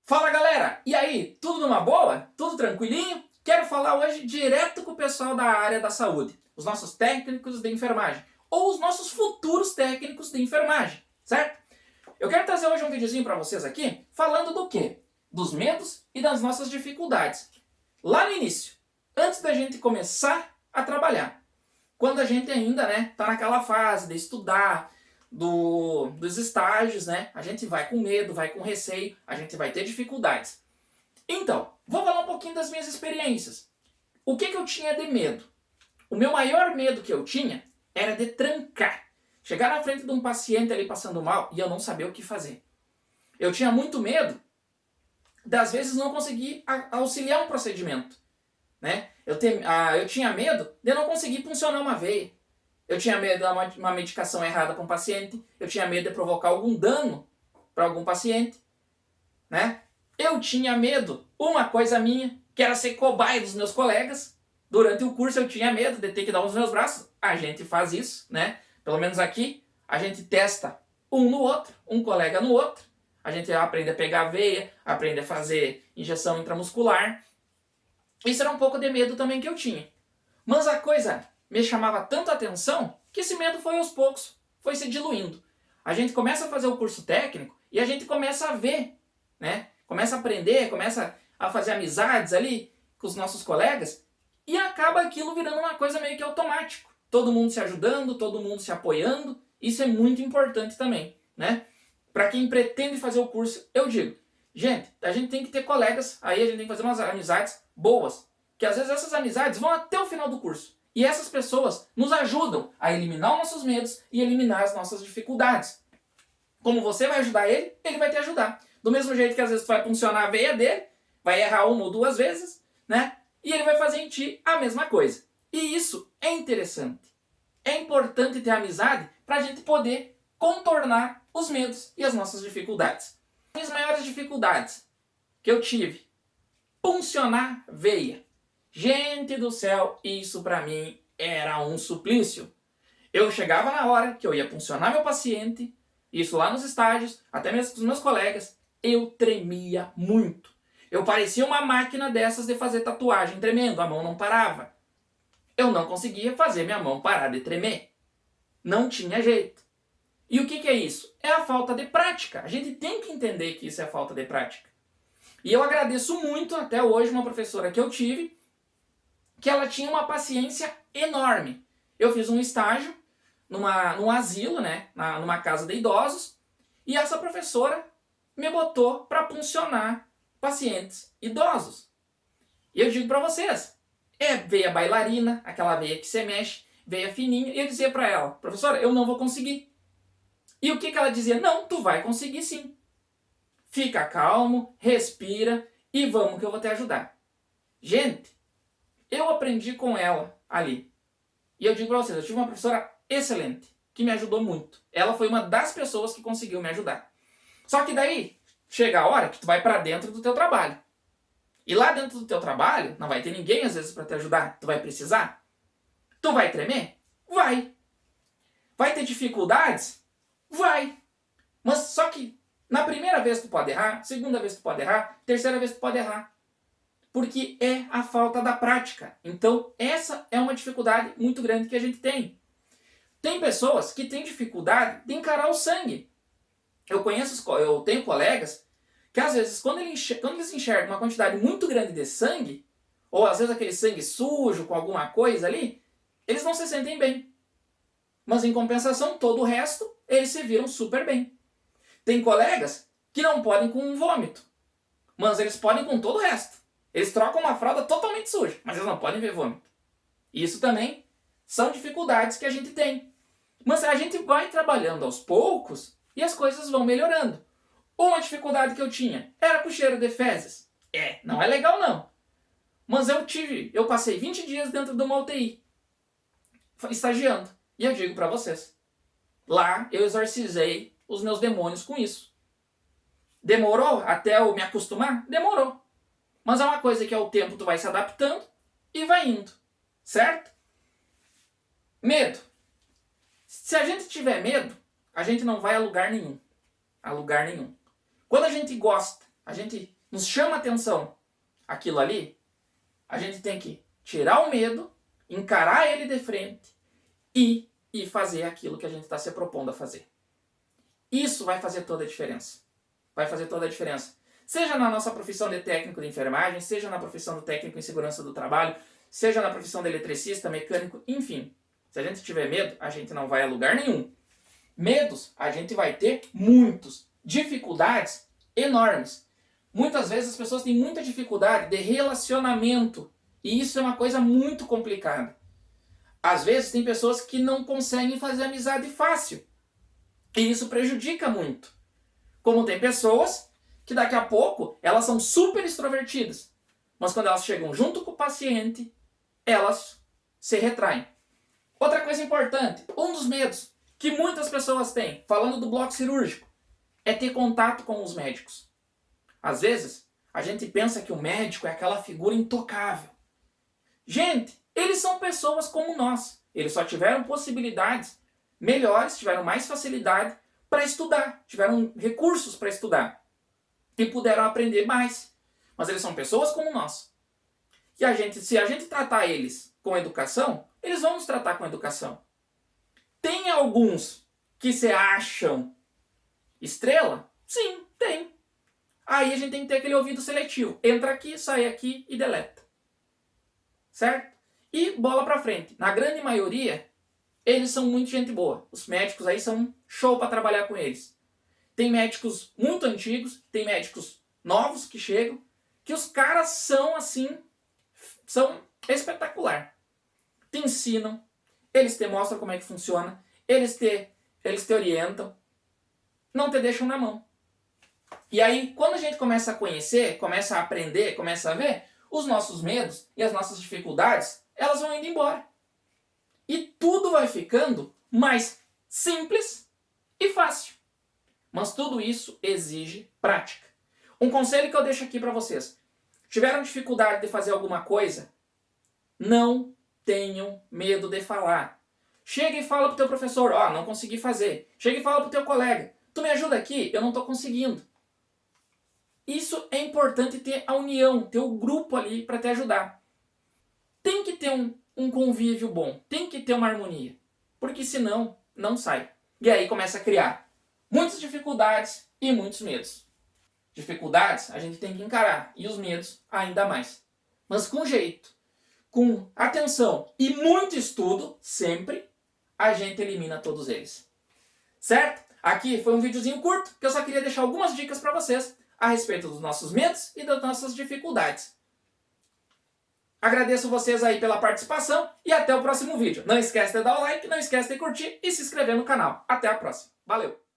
Fala galera, e aí, tudo numa boa? Tudo tranquilinho? Quero falar hoje direto com o pessoal da área da saúde, os nossos técnicos de enfermagem, ou os nossos futuros técnicos de enfermagem, certo? Eu quero trazer hoje um videozinho para vocês aqui, falando do quê? Dos medos e das nossas dificuldades. Lá no início, antes da gente começar a trabalhar, quando a gente ainda tá naquela fase de estudar, dos estágios, a gente vai com medo, vai com receio, a gente vai ter dificuldades. Então, vou falar um pouquinho das minhas experiências. O que eu tinha de medo? O meu maior medo que eu tinha era de trancar. Chegar na frente de um paciente ali passando mal e eu não saber o que fazer. Eu tinha muito medo das vezes não conseguir auxiliar um procedimento. Eu tinha medo de não conseguir funcionar uma veia. Eu tinha medo de dar uma medicação errada para um paciente. Eu tinha medo de provocar algum dano para algum paciente. Eu tinha medo, uma coisa minha, que era ser cobaia dos meus colegas. Durante o curso eu tinha medo de ter que dar os meus braços. A gente faz isso, Pelo menos aqui, a gente testa um no outro, um colega no outro. A gente aprende a pegar a veia, aprende a fazer injeção intramuscular. Isso era um pouco de medo também que eu tinha. Mas a coisa me chamava tanto a atenção que esse medo foi aos poucos, foi se diluindo. A gente começa a fazer o curso técnico e a gente começa a ver, Começa a aprender, começa a fazer amizades ali com os nossos colegas e acaba aquilo virando uma coisa meio que automático. Todo mundo se ajudando, todo mundo se apoiando. Isso é muito importante também, Para quem pretende fazer o curso, eu digo, gente, a gente tem que ter colegas, aí a gente tem que fazer umas amizades boas, que às vezes essas amizades vão até o final do curso. E essas pessoas nos ajudam a eliminar os nossos medos e eliminar as nossas dificuldades. Como você vai ajudar ele, ele vai te ajudar. Do mesmo jeito que às vezes tu vai funcionar a veia dele, vai errar uma ou duas vezes, E ele vai fazer em ti a mesma coisa. E isso é interessante. É importante ter amizade para a gente poder contornar os medos e as nossas dificuldades. As maiores dificuldades que eu tive, puncionar veia. Gente do céu, isso pra mim era um suplício. Eu chegava na hora que eu ia puncionar meu paciente, isso lá nos estágios, até mesmo com os meus colegas, eu tremia muito. Eu parecia uma máquina dessas de fazer tatuagem tremendo, a mão não parava. Eu não conseguia fazer minha mão parar de tremer. Não tinha jeito. E o que é isso? É a falta de prática. A gente tem que entender que isso é a falta de prática. E eu agradeço muito até hoje uma professora que eu tive, que ela tinha uma paciência enorme. Eu fiz um estágio num asilo, numa casa de idosos, e essa professora me botou para puncionar pacientes idosos. E eu digo para vocês, é veia bailarina, aquela veia que se mexe, veia fininha, e eu dizia para ela, professora, eu não vou conseguir. E o que ela dizia? Não, tu vai conseguir sim. Fica calmo, respira e vamos que eu vou te ajudar. Gente, eu aprendi com ela ali. E eu digo pra vocês, eu tive uma professora excelente, que me ajudou muito. Ela foi uma das pessoas que conseguiu me ajudar. Só que daí, chega a hora que tu vai pra dentro do teu trabalho. E lá dentro do teu trabalho, não vai ter ninguém às vezes pra te ajudar. Tu vai precisar? Tu vai tremer? Vai. Vai ter dificuldades? Vai. Mas só que na primeira vez tu pode errar, segunda vez tu pode errar, terceira vez tu pode errar. Porque é a falta da prática. Então, essa é uma dificuldade muito grande que a gente tem. Tem pessoas que têm dificuldade de encarar o sangue. Eu tenho colegas que às vezes, quando eles enxergam uma quantidade muito grande de sangue, ou às vezes aquele sangue sujo com alguma coisa ali, eles não se sentem bem. Mas em compensação, todo o resto, eles se viram super bem. Tem colegas que não podem com um vômito, mas eles podem com todo o resto. Eles trocam uma fralda totalmente suja, mas eles não podem ver vômito. Isso também são dificuldades que a gente tem. Mas a gente vai trabalhando aos poucos e as coisas vão melhorando. Uma dificuldade que eu tinha era com o cheiro de fezes. Não é legal não. Mas eu passei 20 dias dentro de uma UTI, estagiando. E eu digo pra vocês, lá eu exorcizei os meus demônios com isso. Demorou até eu me acostumar? Demorou. Mas é uma coisa que ao tempo tu vai se adaptando e vai indo. Certo? Medo. Se a gente tiver medo, a gente não vai a lugar nenhum. A lugar nenhum. Quando a gente gosta, a gente nos chama atenção aquilo ali, a gente tem que tirar o medo, encarar ele de frente e fazer aquilo que a gente está se propondo a fazer. Isso vai fazer toda a diferença. Vai fazer toda a diferença. Seja na nossa profissão de técnico de enfermagem, seja na profissão do técnico em segurança do trabalho, seja na profissão de eletricista, mecânico, enfim. Se a gente tiver medo, a gente não vai a lugar nenhum. Medos, a gente vai ter muitos. Dificuldades enormes. Muitas vezes as pessoas têm muita dificuldade de relacionamento. E isso é uma coisa muito complicada. Às vezes tem pessoas que não conseguem fazer amizade fácil. E isso prejudica muito. Como tem pessoas que daqui a pouco elas são super extrovertidas. Mas quando elas chegam junto com o paciente, elas se retraem. Outra coisa importante, um dos medos que muitas pessoas têm, falando do bloco cirúrgico, é ter contato com os médicos. Às vezes, a gente pensa que o médico é aquela figura intocável. Gente, eles são pessoas como nós. Eles só tiveram possibilidades melhores, tiveram mais facilidade para estudar, tiveram recursos para estudar e puderam aprender mais. Mas eles são pessoas como nós. E se a gente tratar eles com educação, eles vão nos tratar com educação. Tem alguns que se acham estrela? Sim, tem. Aí a gente tem que ter aquele ouvido seletivo. Entra aqui, sai aqui e deleta. Certo? E bola pra frente. Na grande maioria, eles são muito gente boa. Os médicos aí são show para trabalhar com eles. Tem médicos muito antigos, tem médicos novos que chegam, que os caras são assim, são espetacular. Te ensinam, eles te mostram como é que funciona, eles te orientam, não te deixam na mão. E aí, quando a gente começa a conhecer, começa a aprender, começa a ver, os nossos medos e as nossas dificuldades, elas vão indo embora. E tudo vai ficando mais simples e fácil. Mas tudo isso exige prática. Um conselho que eu deixo aqui para vocês. Tiveram dificuldade de fazer alguma coisa? Não tenham medo de falar. Chega e fala pro teu professor, não consegui fazer. Chega e fala pro teu colega, tu me ajuda aqui? Eu não estou conseguindo. Isso é importante, ter a união, ter o grupo ali para te ajudar. Tem que ter um convívio bom, tem que ter uma harmonia, porque senão não sai. E aí começa a criar muitas dificuldades e muitos medos. Dificuldades a gente tem que encarar, e os medos ainda mais. Mas com jeito, com atenção e muito estudo, sempre, a gente elimina todos eles. Certo? Aqui foi um videozinho curto, que eu só queria deixar algumas dicas para vocês a respeito dos nossos medos e das nossas dificuldades. Agradeço vocês aí pela participação e até o próximo vídeo. Não esquece de dar o like, não esquece de curtir e se inscrever no canal. Até a próxima. Valeu!